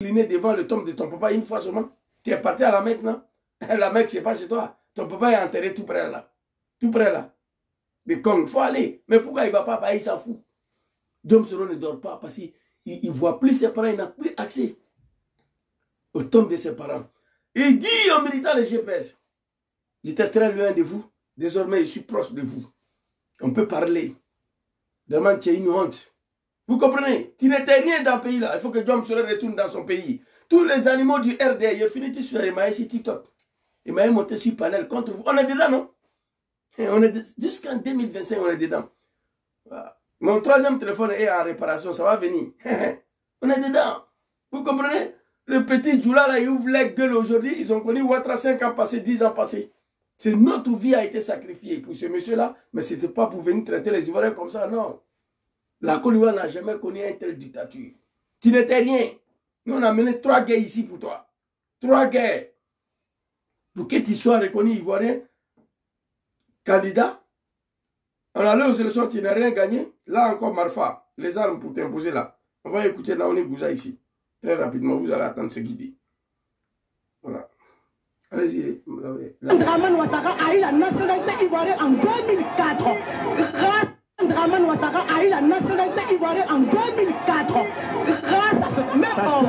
incliné devant le tombe de ton papa une fois seulement. Tu es parti à la Mecque, non? La Mecque, c'est pas chez toi. Ton papa est enterré tout près là. Tout près là. Mais comme il faut aller. Mais pourquoi il ne va pas? Il s'en fout. Dom Soro ne dort pas parce qu'il ne voit plus ses parents, il n'a plus accès au tombe de ses parents. Il dit aux militants de GPS, j'étais très loin de vous, désormais je suis proche de vous. On peut parler. Demande, tu es une honte. Vous comprenez? Tu n'étais rien dans le pays là. Il faut que Dom Soro retourne dans son pays. Tous les animaux du RDA, il finit sur les maïs sur TikTok. Il m'a monté sur panel contre vous. On est dedans, non? Jusqu'en 2025, on est dedans. Voilà. Mon troisième téléphone est en réparation, ça va venir. On est dedans. Vous comprenez? Le petit Djoula là, il ouvre les gueules aujourd'hui. Ils ont connu Ouattara 5 ans passés, 10 ans passés. C'est notre vie a été sacrifiée pour ce monsieur-là, mais ce n'était pas pour venir traiter les Ivoiriens comme ça, non. La Côte d'Ivoire n'a jamais connu une telle dictature. Tu n'étais rien. Nous, on a mené 3 guerres ici pour toi. 3 guerres. Pour que tu sois reconnu Ivoirien, candidat. On allait aux élections, tu n'as rien gagné. Là encore, Marfa, les armes pour t'imposer là. On va écouter Naouni Gouza ici. Très rapidement, vous allez attendre ce qu'il dit. Voilà. Allez-y. Draman Ouattara a eu la nationalité ivoirienne en 2004. Draman Ouattara a eu la nationalité ivoirienne en 2004. Grâce à ce même homme.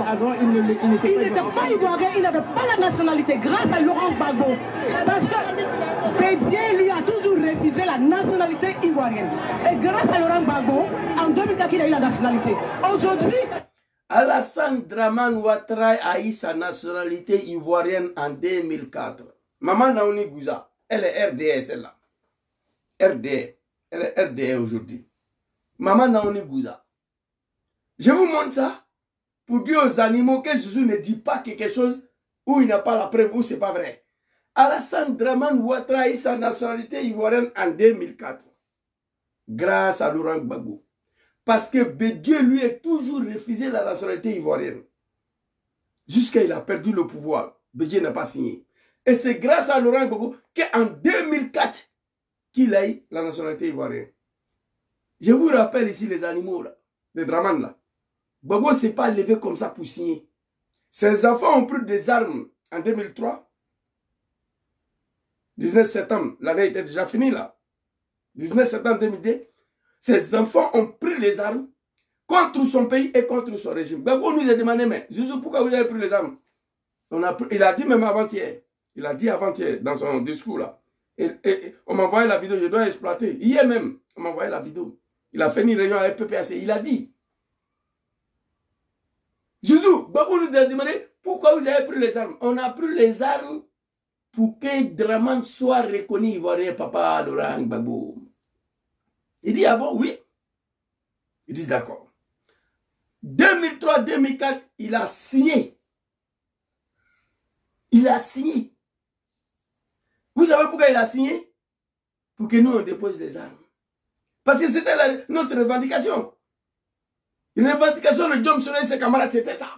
Il n'était pas ivoirien, il n'avait pas la nationalité. Grâce à Laurent Gbagbo. Parce que Bédier lui a toujours refusé la nationalité ivoirienne. Et grâce à Laurent Gbagbo, en 2004, il a eu la nationalité. Aujourd'hui, Alassane Draman Ouattara a eu sa nationalité ivoirienne en 2004. Maman Naouni Gouza, elle est RDA, celle-là. RDA. Elle est RDA aujourd'hui. Maman Naouni Gouza. Je vous montre ça pour dire aux animaux que Jésus ne dit pas quelque chose où il n'a pas la preuve, où ce n'est pas vrai. Alassane Draman Ouattara a eu sa nationalité ivoirienne en 2004. Grâce à Laurent Gbagbo. Parce que Bédieu lui a toujours refusé la nationalité ivoirienne. Jusqu'à il a perdu le pouvoir. Bédieu n'a pas signé. Et c'est grâce à Laurent Gbagbo qu'en 2004, qu'il a eu la nationalité ivoirienne. Je vous rappelle ici les animaux, là, les Draman là. Gbagbo ne s'est pas levé comme ça pour signer. Ses enfants ont pris des armes en 2003. 19 septembre, l'année était déjà finie là. 19 septembre 2002. Ses enfants ont pris les armes contre son pays et contre son régime. Gbagbo nous a demandé, mais Zouzou, pourquoi vous avez pris les armes? Il a dit même avant-hier. Il a dit avant-hier dans son discours là. Et on m'a envoyé la vidéo, je dois exploiter. Hier même, on m'a envoyé la vidéo. Il a fait une réunion avec PPAC. Il a dit, Zouzou, Gbagbo nous a demandé, pourquoi vous avez pris les armes? On a pris les armes pour que Draman soit reconnu ivoirien, papa Laurent Gbagbo. Il dit, ah bon, oui. Il dit, d'accord. 2003-2004, il a signé. Il a signé. Vous savez pourquoi il a signé? Pour que nous, on dépose les armes. Parce que c'était notre revendication. La revendication de Dom Soro et ses camarades, c'était ça.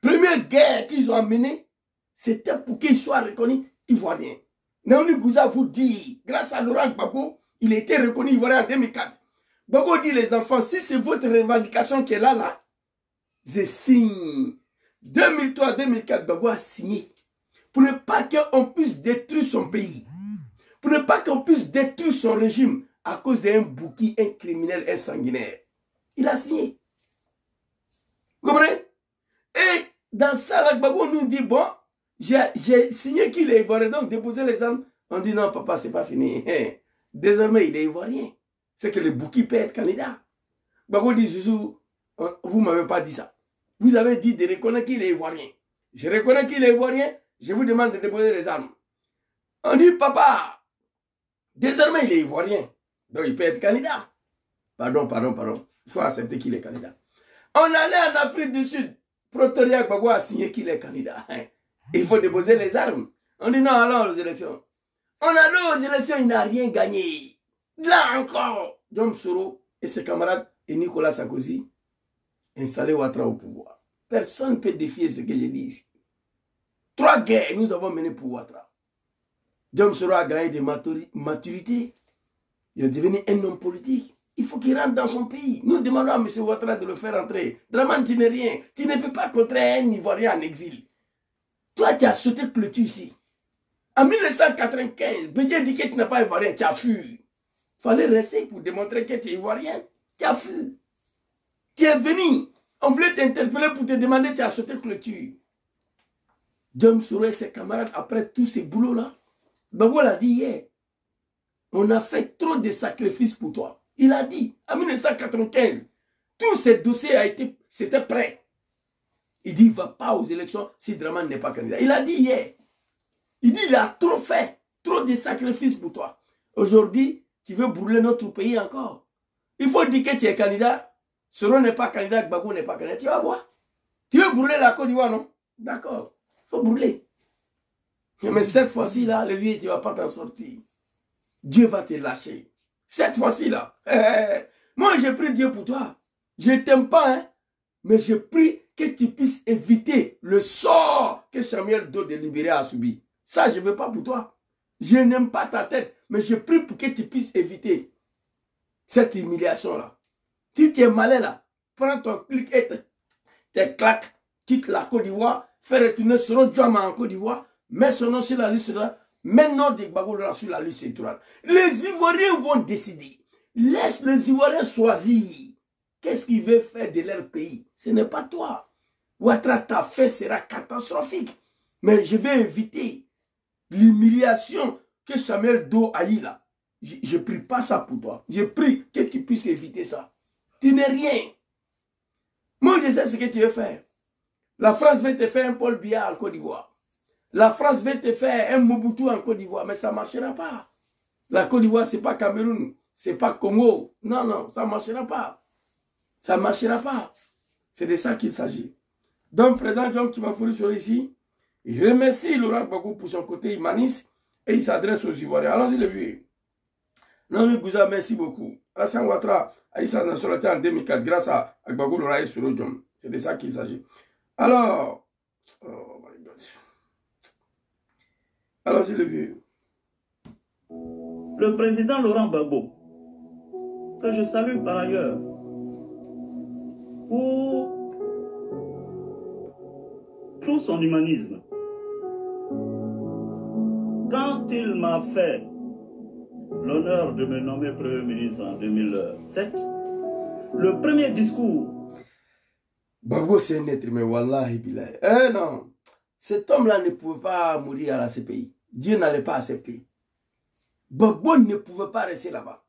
Première guerre qu'ils ont menée, c'était pour qu'ils soient reconnus ivoiriens. Naouni Gouza vous dit, grâce à Laurent Gbagbo, il a été reconnu ivoirien en 2004. Gbagbo dit, les enfants, si c'est votre revendication qui est là, je signe. 2003-2004, Gbagbo a signé. Pour ne pas qu'on puisse détruire son pays. Pour ne pas qu'on puisse détruire son régime à cause d'un bouki, un criminel, un sanguinaire. Il a signé. Vous comprenez? Et dans ça, Gbagbo nous dit, bon, j'ai signé qu'il est ivoirien, donc déposer les armes. On dit, non, papa, c'est pas fini. Désormais, il est ivoirien. C'est que le bouki peut être candidat. Gbagbo dit, Zouzou, vous ne m'avez pas dit ça. Vous avez dit de reconnaître qu'il est ivoirien. Je reconnais qu'il est ivoirien. Je vous demande de déposer les armes. On dit, papa, désormais il est ivoirien. Donc il peut être candidat. Pardon. Il faut accepter qu'il est candidat. On allait en Afrique du Sud. Pretoria Gbagbo a signé qu'il est candidat. Il faut déposer les armes. On dit non, allons aux élections. On allait aux élections, il n'a rien gagné. Là encore, Dom Soro et ses camarades et Nicolas Sarkozy installé Ouattara au pouvoir. Personne ne peut défier ce que je dis ici. 3 guerres nous avons menées pour Ouattara. Dom Soro a gagné de maturité. Il est devenu un homme politique. Il faut qu'il rentre dans son pays. Nous demandons à M. Ouattara de le faire entrer. Dramane, tu n'es rien. Tu ne peux pas contrer un Ivoirien en exil. Toi, tu as sauté clôture ici. En 1995, Bédié dit que tu n'es pas Ivoirien, tu as fui. Il fallait rester pour démontrer que tu es Ivoirien. Tu as fui. Tu es venu. On voulait t'interpeller pour te demander, tu as sauté clôture. Diom Souré et ses camarades, après tous ces boulots-là, Gbagbo l'a dit hier, on a fait trop de sacrifices pour toi. Il a dit, en 1995, tous ces dossiers c'était prêt. Il dit, il ne va pas aux élections si Dramane n'est pas candidat. Il a dit hier. Il dit, il a trop fait, trop de sacrifices pour toi. Aujourd'hui, tu veux brûler notre pays encore. Il faut dire que tu es candidat. Soro n'est pas candidat, Gbagbo n'est pas candidat. Tu vas voir. Tu veux brûler la Côte d'Ivoire, non? D'accord. Il faut brûler. Mais cette fois-ci, là, le vieux, tu ne vas pas t'en sortir. Dieu va te lâcher. Cette fois-ci, là. Moi, j'ai pris Dieu pour toi. Je ne t'aime pas, hein. Mais je prie que tu puisses éviter le sort que Samuel Doe de Libéré a subi. Ça, je ne veux pas pour toi. Je n'aime pas ta tête, mais je prie pour que tu puisses éviter cette humiliation-là. Si tu es malin là, prends ton clic et tes claques, quitte la Côte d'Ivoire, fais retourner Soro Djama en Côte d'Ivoire, mets son nom sur la liste là, mets nom de Gbagbo sur la liste électorale. Les Ivoiriens vont décider. Laisse les Ivoiriens choisir. Qu'est-ce qu'ils veulent faire de leur pays? Ce n'est pas toi. Ouattara, ta fin sera catastrophique. Mais je vais éviter l'humiliation que Samuel Doe a eu là. Je ne prie pas ça pour toi. Je prie que tu puisses éviter ça. Tu n'es rien. Moi, je sais ce que tu veux faire. La France veut te faire un Paul Biya en Côte d'Ivoire. La France veut te faire un Mobutu en Côte d'Ivoire, mais ça ne marchera pas. La Côte d'Ivoire, ce n'est pas Cameroun, ce n'est pas Congo. Non, non, ça ne marchera pas. Ça ne marchera pas. C'est de ça qu'il s'agit. Donc, président John Kimafuri sur ici, il remercie Laurent Gbagbo pour son côté humaniste et il s'adresse aux Ivoiriens. Allons-y, le vieux. Non, Gouza, merci beaucoup. Alassane Ouattara a eu sa nationalité en 2004 grâce à Gbagbo, Laurent et Soro Diom. C'est de ça qu'il s'agit. Alors, oh my God. Allons-y, le vieux. Le président Laurent Gbagbo, que je salue par ailleurs, pour tout son humanisme. Quand il m'a fait l'honneur de me nommer Premier ministre en 2007, le premier discours... Gbagbo, c'est un être humain, wallahi billahi. Non, cet homme-là ne pouvait pas mourir à la CPI. Dieu n'allait pas accepter. Gbagbo ne pouvait pas rester là-bas.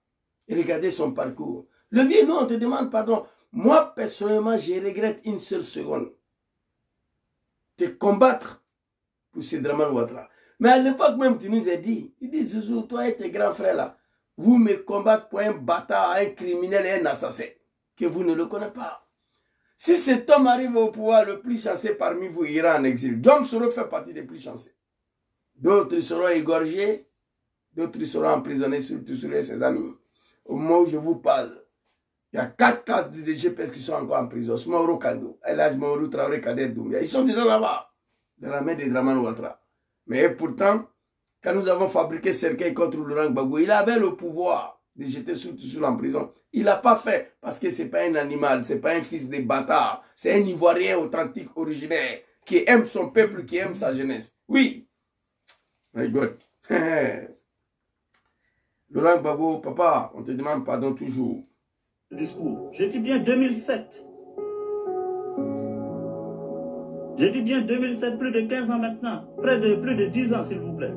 Et regardez son parcours. Le vieux, nous, on te demande pardon. Moi, personnellement, je regrette une seule seconde. De combattre pour ce Dramane Ouattara. Mais à l'époque même, tu nous as dit, il dit, Zouzou, toi et tes grands frères là, vous me combattez pour un bâtard, un criminel et un assassin, que vous ne le connaissez pas. Si cet homme arrive au pouvoir, le plus chanceux parmi vous ira en exil. Diom Souré fait partie des plus chanceux. D'autres seront égorgés, d'autres seront emprisonnés, surtout sur ses amis. Au moment où je vous parle, il y a 4 cadres de GPS qui sont encore en prison. Smaoro Kando, Elhadji Mamadou Traoré, Kader Doumbia. Ils sont déjà là-bas, dans la main de Dramane Ouattara. Mais pourtant, quand nous avons fabriqué cercueil contre Laurent Gbagbo, il avait le pouvoir de jeter surtout en prison. Il n'a pas fait parce que ce n'est pas un animal, ce n'est pas un fils de bâtard. C'est un Ivoirien authentique, originaire, qui aime son peuple, qui aime sa jeunesse. Oui. My God. Laurent Gbagbo, papa, on te demande pardon toujours. Discours. J'ai dit bien 2007. J'ai dit bien 2007, plus de 15 ans maintenant. Plus de 10 ans, s'il vous plaît.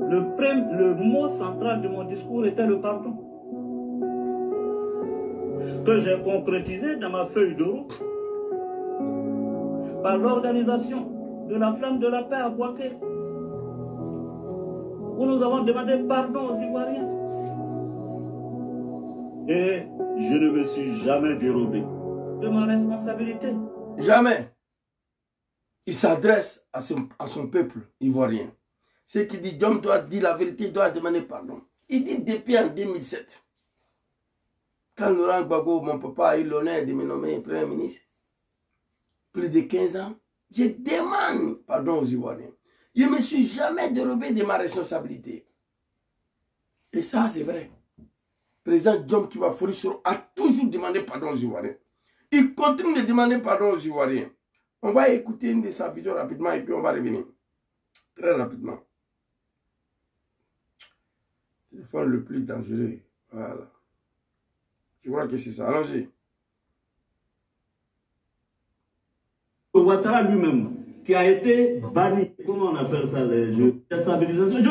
Le mot central de mon discours était le pardon. Que j'ai concrétisé dans ma feuille de route par l'organisation de la Flamme de la Paix à Bouaké, où nous avons demandé pardon aux Ivoiriens. Et je ne me suis jamais dérobé de ma responsabilité. Jamais. Il s'adresse à son peuple ivoirien. Ce qui dit, Diom doit dire la vérité, il doit demander pardon. Il dit depuis en 2007, quand Laurent Gbagbo, mon papa, a eu l'honneur de me nommer Premier ministre, plus de 15 ans, je demande pardon aux Ivoiriens. Je ne me suis jamais dérobé de ma responsabilité. Et ça, c'est vrai. président John Kiba-Fourissoro a toujours demandé pardon aux Ivoiriens. Il continue de demander pardon aux Ivoiriens. On va écouter une de sa vidéos rapidement et puis on va revenir. Très rapidement. Téléphone le plus dangereux. Voilà. Je crois que c'est ça. Allons-y. Ouattara lui-même, qui a été banni, comment on appelle ça, les jeux de stabilisation.